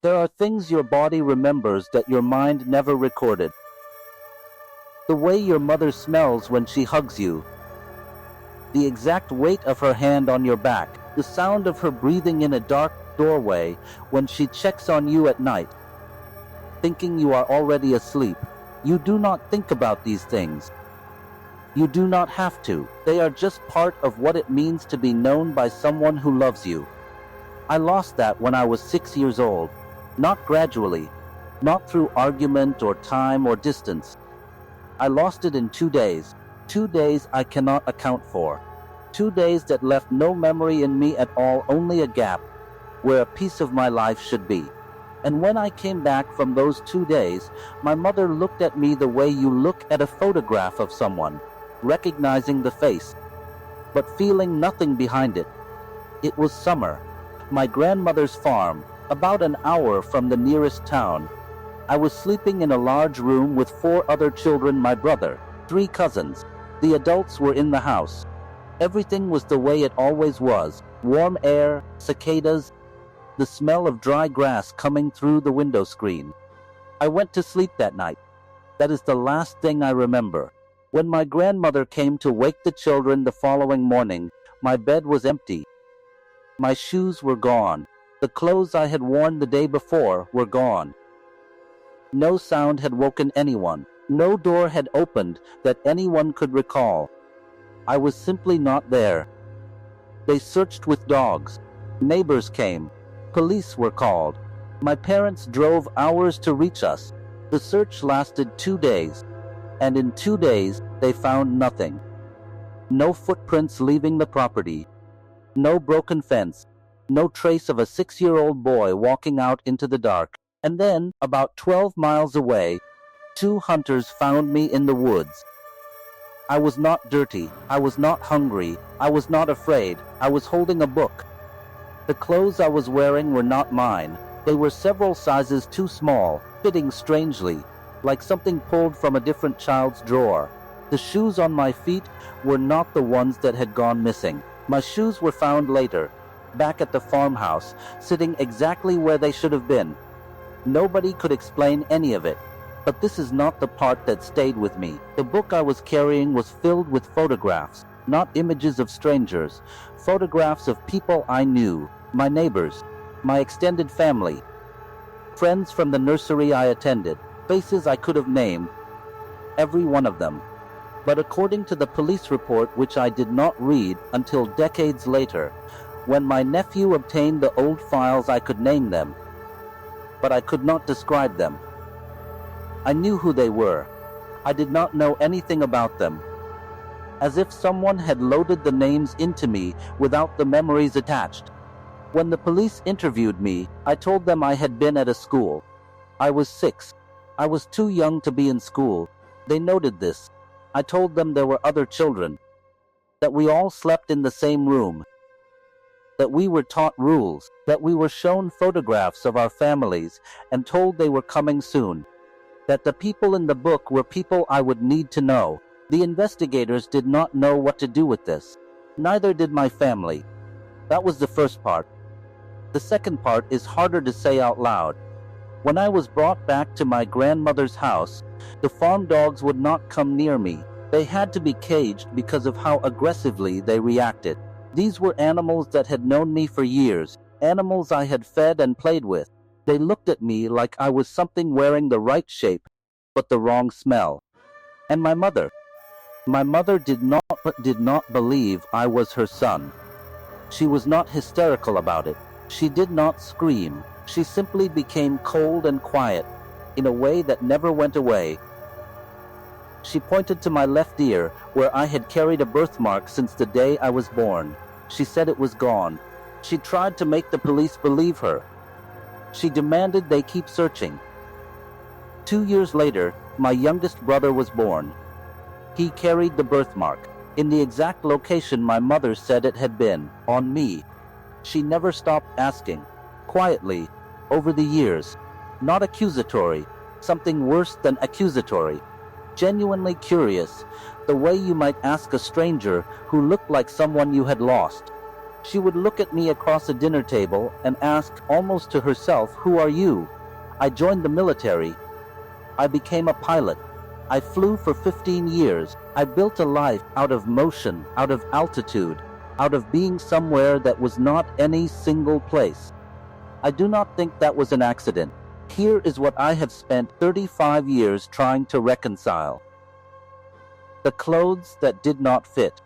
There are things your body remembers that your mind never recorded. The way your mother smells when she hugs you, the exact weight of her hand on your back, the sound of her breathing in a dark doorway when she checks on you at night, thinking you are already asleep. You do not think about these things. You do not have to. They are just part of what it means to be known by someone who loves you. I lost that when I was 6 years old. Not gradually, not through argument or time or distance. I lost it in 2 days. 2 days I cannot account for. 2 days that left no memory in me at all, only a gap where a piece of my life should be. And when I came back from those 2 days, my mother looked at me the way you look at a photograph of someone, recognizing the face, but feeling nothing behind it. It was summer. My grandmother's farm, about an hour from the nearest town. I was sleeping in a large room with 4 other children, my brother, 3 cousins. The adults were in the house. Everything was the way it always was. Warm air, cicadas, the smell of dry grass coming through the window screen. I went to sleep that night. That is the last thing I remember. When my grandmother came to wake the children the following morning, my bed was empty. My shoes were gone. The clothes I had worn the day before were gone. No sound had woken anyone. No door had opened that anyone could recall. I was simply not there. They searched with dogs. Neighbors came. Police were called. My parents drove hours to reach us. The search lasted 2 days, and in 2 days they found nothing. No footprints leaving the property. No broken fence. No trace of a 6-year-old boy walking out into the dark. And then, about 12 miles away, 2 hunters found me in the woods. I was not dirty. I was not hungry. I was not afraid. I was holding a book. The clothes I was wearing were not mine. They were several sizes too small, fitting strangely, like something pulled from a different child's drawer. The shoes on my feet were not the ones that had gone missing. My shoes were found later, back at the farmhouse, sitting exactly where they should have been. Nobody could explain any of it. But this is not the part that stayed with me. The book I was carrying was filled with photographs, not images of strangers, photographs of people I knew, my neighbors, my extended family, friends from the nursery I attended, faces I could have named, every one of them. But according to the police report, which I did not read until decades later, when my nephew obtained the old files, I could name them, but I could not describe them. I knew who they were. I did not know anything about them. As if someone had loaded the names into me without the memories attached. When the police interviewed me, I told them I had been at a school. I was 6. I was too young to be in school. They noted this. I told them there were other children, that we all slept in the same room, that we were taught rules, that we were shown photographs of our families and told they were coming soon, that the people in the book were people I would need to know. The investigators did not know what to do with this. Neither did my family. That was the first part. The second part is harder to say out loud. When I was brought back to my grandmother's house, the farm dogs would not come near me. They had to be caged because of how aggressively they reacted. These were animals that had known me for years, animals I had fed and played with. They looked at me like I was something wearing the right shape, but the wrong smell. And my mother did not believe I was her son. She was not hysterical about it. She did not scream. She simply became cold and quiet, in a way that never went away. She pointed to my left ear, where I had carried a birthmark since the day I was born. She said it was gone. She tried to make the police believe her. She demanded they keep searching. 2 years later, my youngest brother was born. He carried the birthmark, in the exact location my mother said it had been, on me. She never stopped asking, quietly, over the years, not accusatory, something worse than accusatory, genuinely curious, the way you might ask a stranger who looked like someone you had lost. She would look at me across a dinner table and ask, almost to herself, "Who are you?" I joined the military. I became a pilot. I flew for 15 years. I built a life out of motion, out of altitude, out of being somewhere that was not any single place. I do not think that was an accident. Here is what I have spent 35 years trying to reconcile. The clothes that did not fit.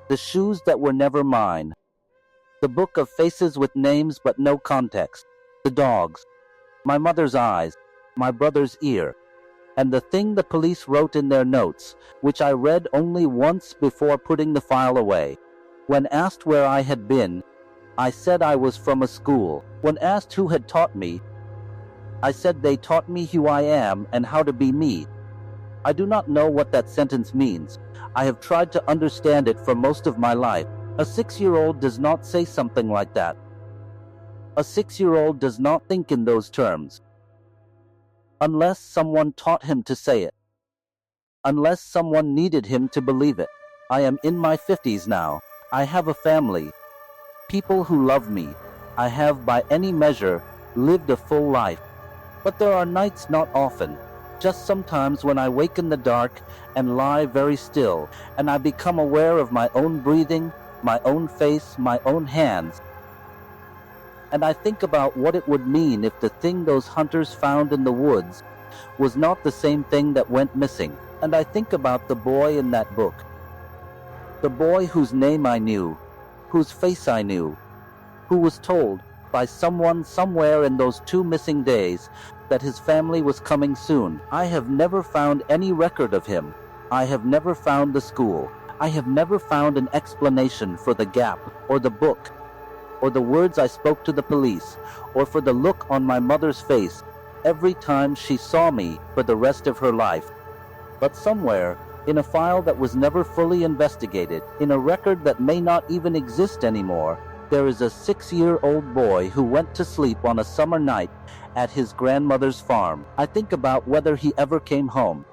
The shoes that were never mine. The book of faces with names but no context. The dogs. My mother's eyes. My brother's ear. And the thing the police wrote in their notes, which I read only once before putting the file away. When asked where I had been, I said I was from a school. When asked who had taught me, I said they taught me who I am and how to be me. I do not know what that sentence means. I have tried to understand it for most of my life. A 6-year-old does not say something like that. A 6-year-old does not think in those terms. Unless someone taught him to say it. Unless someone needed him to believe it. I am in my 50s now. I have a family. People who love me. I have, by any measure, lived a full life. But there are nights, not often, just sometimes, when I wake in the dark and lie very still, and I become aware of my own breathing, my own face, my own hands. And I think about what it would mean if the thing those hunters found in the woods was not the same thing that went missing. And I think about the boy in that book. The boy whose name I knew, whose face I knew, who was told by someone somewhere in those 2 missing days that his family was coming soon. I have never found any record of him. I have never found the school. I have never found an explanation for the gap, or the book, or the words I spoke to the police, or for the look on my mother's face every time she saw me for the rest of her life. But somewhere, in a file that was never fully investigated, in a record that may not even exist anymore, there is a 6-year-old boy who went to sleep on a summer night at his grandmother's farm. I think about whether he ever came home.